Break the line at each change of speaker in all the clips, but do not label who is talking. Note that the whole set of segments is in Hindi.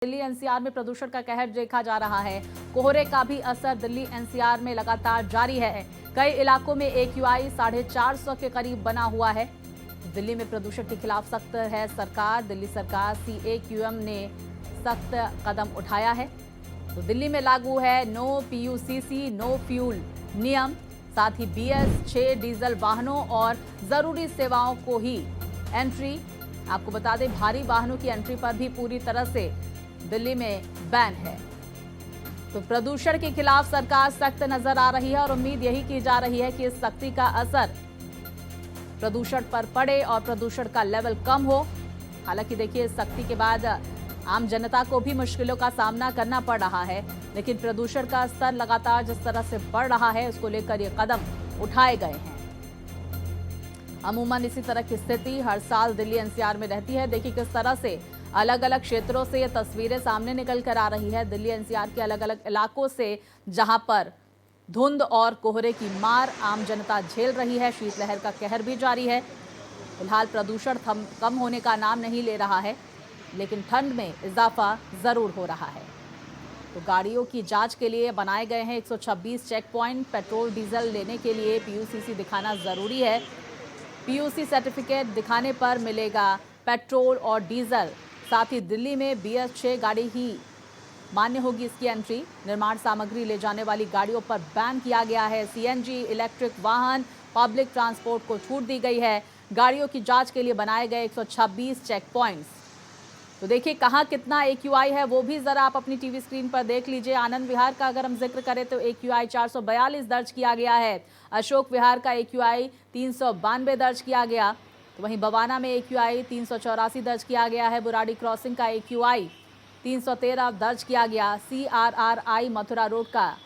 दिल्ली एनसीआर में प्रदूषण का कहर देखा जा रहा है। कोहरे का भी असर दिल्ली एनसीआर में लगातार जारी है। कई इलाकों में AQI 450 के करीब बना हुआ है। दिल्ली में प्रदूषण के खिलाफ सख्त है सरकार। दिल्ली सरकार CAQM ने सख्त कदम उठाया है। तो दिल्ली में लागू है नो PUCC नो फ्यूल नियम। साथ ही BS6 डीजल वाहनों और जरूरी सेवाओं को ही एंट्री। आपको बता दें, भारी वाहनों की एंट्री पर भी पूरी तरह से दिल्ली में बैन है। तो प्रदूषण के खिलाफ सरकार सख्त नजर आ रही है और उम्मीद यही की जा रही है कि इस सख्ती का असर प्रदूषण पर पड़े और प्रदूषण का लेवल कम हो। हालांकि देखिए, इस सख्ती के बाद आम जनता को भी मुश्किलों का सामना करना पड़ रहा है, लेकिन प्रदूषण का स्तर लगातार जिस तरह से बढ़ रहा है, उसको लेकर ये कदम उठाए गए हैं। अमूमन इसी तरह की स्थिति हर साल दिल्ली एनसीआर में रहती है। देखिए किस तरह से अलग अलग क्षेत्रों से ये तस्वीरें सामने निकल कर आ रही है। दिल्ली एनसीआर के अलग अलग इलाकों से, जहां पर धुंध और कोहरे की मार आम जनता झेल रही है। शीतलहर का कहर भी जारी है। फिलहाल प्रदूषण कम होने का नाम नहीं ले रहा है, लेकिन ठंड में इजाफा जरूर हो रहा है। तो गाड़ियों की जांच के लिए बनाए गए हैं 126 चेक पॉइंट। पेट्रोल डीजल लेने के लिए PUCC दिखाना जरूरी है। PUC सर्टिफिकेट दिखाने पर मिलेगा पेट्रोल और डीजल। साथ ही दिल्ली में BS6 गाड़ी ही मान्य होगी इसकी एंट्री। निर्माण सामग्री ले जाने वाली गाड़ियों पर बैन किया गया है। CNG इलेक्ट्रिक वाहन, पब्लिक ट्रांसपोर्ट को छूट दी गई है। गाड़ियों की जांच के लिए बनाए गए 126 चेक पॉइंट्स। तो देखिए कहाँ कितना AQI है वो भी जरा आप अपनी टीवी स्क्रीन पर देख लीजिए। आनंद विहार का अगर हम जिक्र करें तो AQI 442 दर्ज किया गया है। अशोक विहार का AQI 392 दर्ज किया गया। तो वहीं बवाना में AQI 384 दर्ज किया गया है। बुराड़ी क्रॉसिंग का AQI 313 दर्ज किया गया। CRRI मथुरा रोड का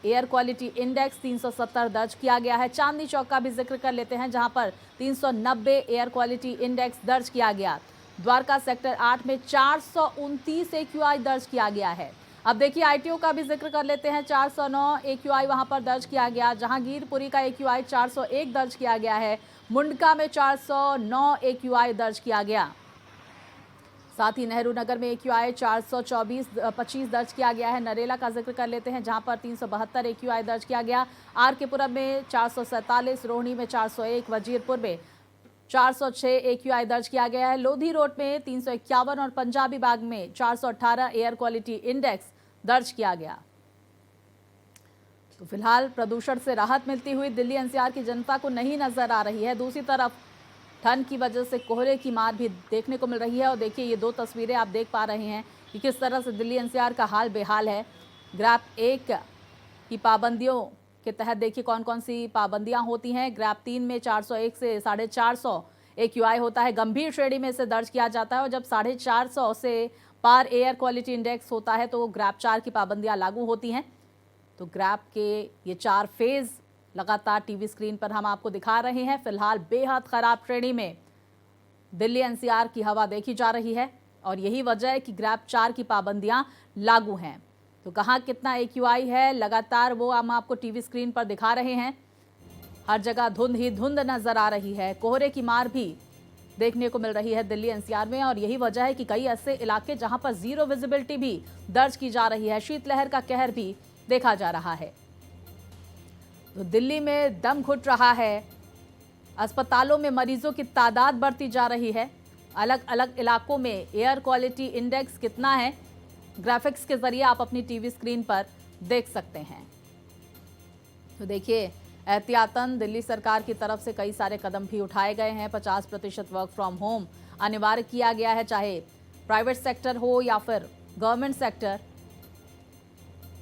एयर क्वालिटी इंडेक्स 370 दर्ज किया गया है। चांदनी चौक का भी जिक्र कर लेते हैं, जहां पर 390 एयर क्वालिटी इंडेक्स दर्ज किया गया। द्वारका सेक्टर 8 में 429 AQI दर्ज किया गया है। अब देखिए ITO का भी जिक्र कर लेते हैं। 409 AQI वहां पर दर्ज किया गया। जहांगीरपुरी का AQI 401 दर्ज किया गया है। मुंडका में 409 AQI दर्ज किया गया। साथ ही नेहरू नगर में AQI 425 दर्ज किया गया है। नरेला का जिक्र कर लेते हैं, जहां पर 372 AQI दर्ज किया गया। RK पुरम में 447, रोहिणी में 401, वजीरपुर में 406 AQI दर्ज किया गया है। लोधी रोड में 351 और पंजाबी बाग में 418 एयर क्वालिटी इंडेक्स दर्ज किया गया। तो फिलहाल प्रदूषण से राहत मिलती हुई दिल्ली एनसीआर की जनता को नहीं नजर आ रही है। दूसरी तरफ ठंड की वजह से कोहरे की मार भी देखने को मिल रही है। और देखिए ये दो तस्वीरें आप देख पा रहे हैं कि किस तरह से दिल्ली एनसीआर का हाल बेहाल है। ग्रैप 1 की पाबंदियों के तहत देखिए कौन कौन सी पाबंदियां होती हैं। ग्रैप 3 में 401 से 450 AQI होता है। गंभीर श्रेणी में इसे दर्ज किया जाता है। और जब 450 से पार एयर क्वालिटी इंडेक्स होता है तो ग्रैप 4 की पाबंदियां लागू होती हैं। तो ग्रैप के ये 4 फेज लगातार टीवी स्क्रीन पर हम आपको दिखा रहे हैं। फिलहाल बेहद खराब श्रेणी में दिल्ली एनसीआर की हवा देखी जा रही है और यही वजह है कि ग्रैप 4 की पाबंदियां लागू हैं। तो कहाँ कितना AQI है लगातार वो हम आपको टीवी स्क्रीन पर दिखा रहे हैं। हर जगह धुंध ही धुंध नजर आ रही है। कोहरे की मार भी देखने को मिल रही है दिल्ली एनसीआर में और यही वजह है कि कई ऐसे इलाके जहां पर जीरो विजिबिलिटी भी दर्ज की जा रही है। शीतलहर का कहर भी देखा जा रहा है। तो दिल्ली में दम घुट रहा है। अस्पतालों में मरीजों की तादाद बढ़ती जा रही है। अलग अलग इलाकों में एयर क्वालिटी इंडेक्स कितना है, ग्राफिक्स के जरिए आप अपनी टीवी स्क्रीन पर देख सकते हैं। तो देखिए एहतियातन दिल्ली सरकार की तरफ से कई सारे कदम भी उठाए गए हैं। 50% वर्क फ्रॉम होम अनिवार्य किया गया है, चाहे प्राइवेट सेक्टर हो या फिर गवर्नमेंट सेक्टर।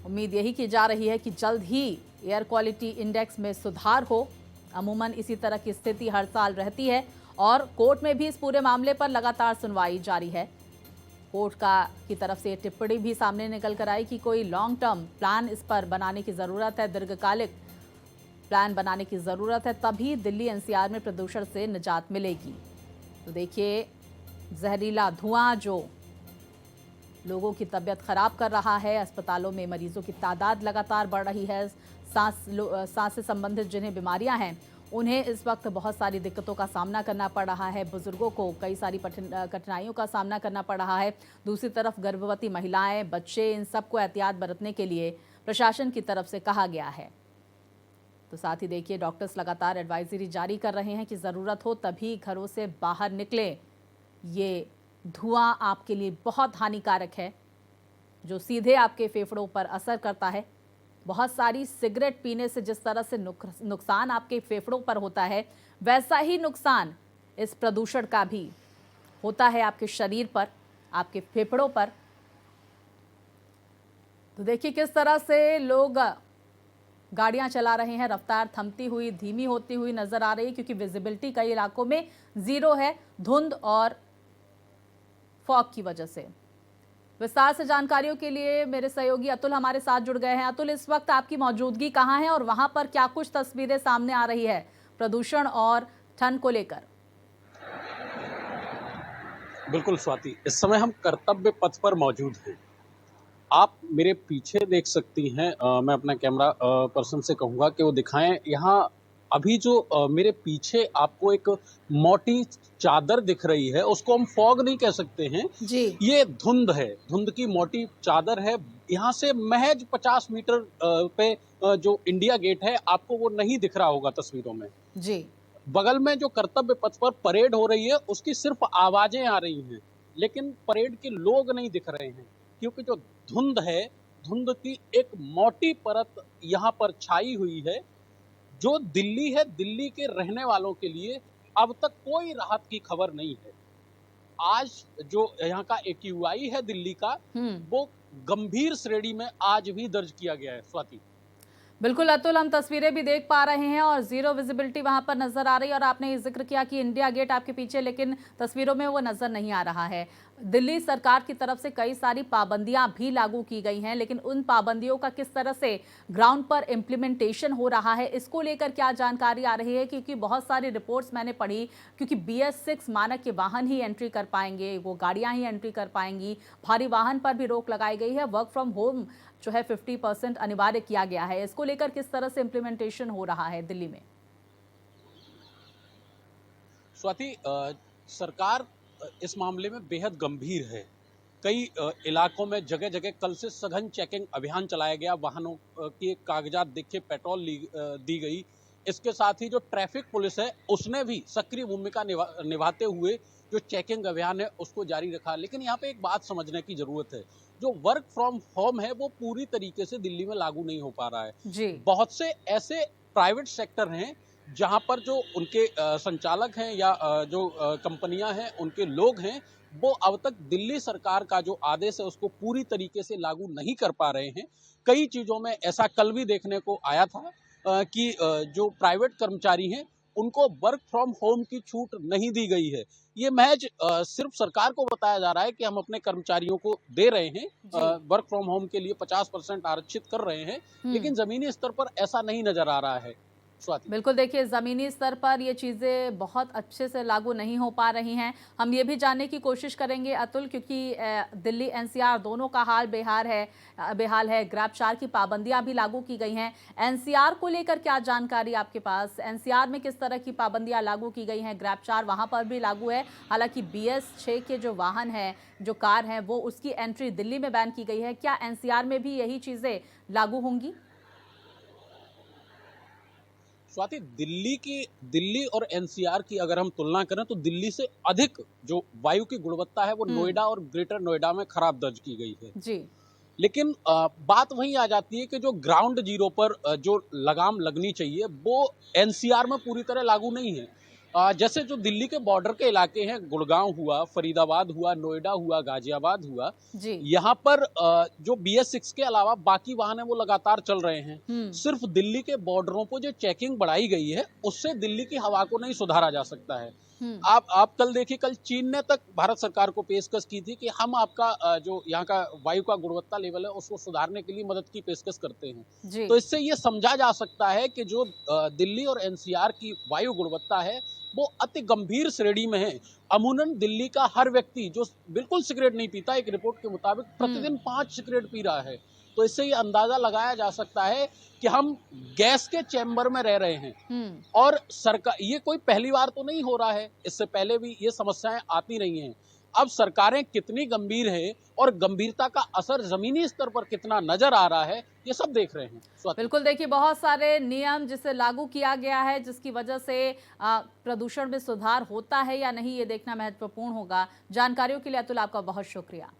उम्मीद यही की जा रही है कि जल्द ही एयर क्वालिटी इंडेक्स में सुधार हो। अमूमन इसी तरह की स्थिति हर साल रहती है और कोर्ट में भी इस पूरे मामले पर लगातार सुनवाई जारी है। कोर्ट की तरफ से टिप्पणी भी सामने निकल कर आई कि कोई लॉन्ग टर्म प्लान इस पर बनाने की ज़रूरत है, दीर्घकालिक प्लान बनाने की ज़रूरत है, तभी दिल्ली एनसीआर में प्रदूषण से निजात मिलेगी। तो देखिए जहरीला धुआं जो लोगों की तबीयत खराब कर रहा है। अस्पतालों में मरीजों की तादाद लगातार बढ़ रही है। सांस से संबंधित जिन्हें बीमारियां हैं उन्हें इस वक्त बहुत सारी दिक्कतों का सामना करना पड़ रहा है। बुजुर्गों को कई सारी कठिनाइयों का सामना करना पड़ रहा है। दूसरी तरफ गर्भवती महिलाएं, बच्चे, इन सबको एहतियात बरतने के लिए प्रशासन की तरफ से कहा गया है। तो साथ ही देखिए, डॉक्टर्स लगातार एडवाइजरी जारी कर रहे हैं कि ज़रूरत हो तभी घरों से बाहर निकलें। ये धुआं आपके लिए बहुत हानिकारक है, जो सीधे आपके फेफड़ों पर असर करता है। बहुत सारी सिगरेट पीने से जिस तरह से नुकसान आपके फेफड़ों पर होता है, वैसा ही नुकसान इस प्रदूषण का भी होता है आपके शरीर पर, आपके फेफड़ों पर। तो देखिए किस तरह से लोग गाड़ियां चला रहे हैं। रफ्तार थमती हुई, धीमी होती हुई नजर आ रही है, क्योंकि विजिबिलिटी कई इलाकों में जीरो है, धुंध और फॉग की वजह से। विस्तार से जानकारियों के लिए मेरे सहयोगी अतुल हमारे साथ जुड़ गए हैं। अतुल, इस वक्त आपकी मौजूदगी कहाँ है और वहां पर क्या कुछ तस्वीरें सामने आ रही है प्रदूषण और ठंड को लेकर?
बिल्कुल स्वाति, इस समय हम कर्तव्य पथ पर मौजूद हैं। आप मेरे पीछे देख सकती हैं। मैं अपना कैमरा पर्सन से कहूँगा कि वो दिखाएं। यहाँ अभी जो मेरे पीछे आपको एक मोटी चादर दिख रही है, उसको हम फॉग नहीं कह सकते हैं।
जी।
ये धुंध है, धुंध की मोटी चादर है। यहाँ से महज 50 मीटर पे जो इंडिया गेट है, आपको वो नहीं दिख रहा होगा तस्वीरों में।
जी।
बगल में जो कर्तव्य पथ पर परेड हो रही है, उसकी सिर्फ आवाजें आ रही हैं, लेकिन परेड के लोग नहीं दिख रहे हैं, क्योंकि जो धुंध है, धुंध की एक मोटी परत यहाँ पर छाई हुई है। जो दिल्ली है, दिल्ली के रहने वालों के लिए अब तक कोई राहत की खबर नहीं है। आज जो यहाँ का AQI है दिल्ली का, वो गंभीर श्रेणी में आज भी दर्ज किया गया है। स्वाति,
बिल्कुल अतुल, हम तस्वीरें भी देख पा रहे हैं और जीरो विजिबिलिटी वहां पर नजर आ रही है। और आपने ये जिक्र किया कि इंडिया गेट आपके पीछे, लेकिन तस्वीरों में वो नजर नहीं आ रहा है। दिल्ली सरकार की तरफ से कई सारी पाबंदियां भी लागू की गई हैं, लेकिन उन पाबंदियों का किस तरह से ग्राउंड पर इम्प्लीमेंटेशन हो रहा है, इसको लेकर क्या जानकारी आ रही है? क्योंकि बहुत सारी रिपोर्ट्स मैंने पढ़ी, क्योंकि BS6 मानक के वाहन ही एंट्री कर पाएंगे, वो गाड़ियां ही एंट्री कर पाएंगी। भारी वाहन पर भी रोक लगाई गई है। वर्क फ्रॉम होम जो है 50% अनिवार्य किया गया है। इसको लेकर किस तरह से इम्प्लीमेंटेशन हो रहा है दिल्ली में?
स्वाति, सरकार इस मामले में बेहद गंभीर है। कई इलाकों में जगह जगह कल से सघन चेकिंग अभियान चलाया गया। वाहनों के कागजात देखे, पेट्रोल दी गई। इसके साथ ही जो ट्रैफिक पुलिस है, उसने भी सक्रिय भूमिका निभाते हुए जो चेकिंग अभियान है उसको जारी रखा। लेकिन यहाँ पे एक बात समझने की जरूरत है, जो वर्क फ्रॉम होम है वो पूरी तरीके से दिल्ली में लागू नहीं हो पा रहा है
जी।
बहुत से ऐसे प्राइवेट सेक्टर हैं जहां पर जो उनके संचालक हैं या जो कंपनियां हैं, उनके लोग हैं, वो अब तक दिल्ली सरकार का जो आदेश है उसको पूरी तरीके से लागू नहीं कर पा रहे हैं। कई चीजों में ऐसा कल भी देखने को आया था कि जो प्राइवेट कर्मचारी हैं, उनको वर्क फ्रॉम होम की छूट नहीं दी गई है। ये महज सिर्फ सरकार को बताया जा रहा है कि हम अपने कर्मचारियों को दे रहे हैं, वर्क फ्रॉम होम के लिए 50% आरक्षित कर रहे हैं, लेकिन जमीनी स्तर पर ऐसा नहीं नजर आ रहा है।
बिल्कुल, देखिए ज़मीनी स्तर पर ये चीज़ें बहुत अच्छे से लागू नहीं हो पा रही हैं। हम ये भी जानने की कोशिश करेंगे अतुल, क्योंकि दिल्ली NCR दोनों का हाल बेहाल है। ग्रैब 4 की पाबंदियां भी लागू की गई हैं। NCR को लेकर क्या जानकारी आपके पास? NCR में किस तरह की पाबंदियां लागू की गई हैं? ग्रैब 4 वहाँ पर भी लागू है, हालांकि BS6 के जो वाहन हैं, जो कार हैं, वो उसकी एंट्री दिल्ली में बैन की गई है। क्या NCR में भी यही चीज़ें लागू होंगी?
स्वाति, दिल्ली और NCR की अगर हम तुलना करें तो दिल्ली से अधिक जो वायु की गुणवत्ता है वो नोएडा और ग्रेटर नोएडा में खराब दर्ज की गई है
जी।
लेकिन बात वहीं आ जाती है कि जो ग्राउंड जीरो पर जो लगाम लगनी चाहिए वो NCR में पूरी तरह लागू नहीं है। जैसे जो दिल्ली के बॉर्डर के इलाके हैं, गुड़गांव हुआ, फरीदाबाद हुआ, नोएडा हुआ, गाजियाबाद हुआ, यहाँ पर जो BS6 के अलावा बाकी वाहन है वो लगातार चल रहे हैं। सिर्फ दिल्ली के बॉर्डरों पर जो चेकिंग बढ़ाई गई है उससे दिल्ली की हवा को नहीं सुधारा जा सकता है। आप कल देखिए, कल चीन ने तक भारत सरकार को पेशकश की थी कि हम आपका जो यहाँ का वायु का गुणवत्ता लेवल है उसको सुधारने के लिए मदद की पेशकश करते हैं। तो इससे ये समझा जा सकता है कि जो दिल्ली और NCR की वायु गुणवत्ता है वो अति गंभीर श्रेणी में है। अमूमन दिल्ली का हर व्यक्ति जो बिल्कुल सिगरेट नहीं पीता, एक रिपोर्ट के मुताबिक प्रतिदिन 5 सिगरेट पी रहा है। तो इससे ये अंदाजा लगाया जा सकता है कि हम गैस के चैम्बर में रह रहे हैं। और सरकार, ये कोई पहली बार तो नहीं हो रहा है, इससे पहले भी ये समस्याएं आती रही हैं। अब सरकारें कितनी गंभीर है और गंभीरता का असर जमीनी स्तर पर कितना नजर आ रहा है, ये सब देख रहे हैं। स्वाति।
बिल्कुल, देखिए बहुत सारे नियम जिसे लागू किया गया है, जिसकी वजह से प्रदूषण में सुधार होता है या नहीं, ये देखना महत्वपूर्ण होगा। जानकारियों के लिए अतुल, आपका बहुत शुक्रिया।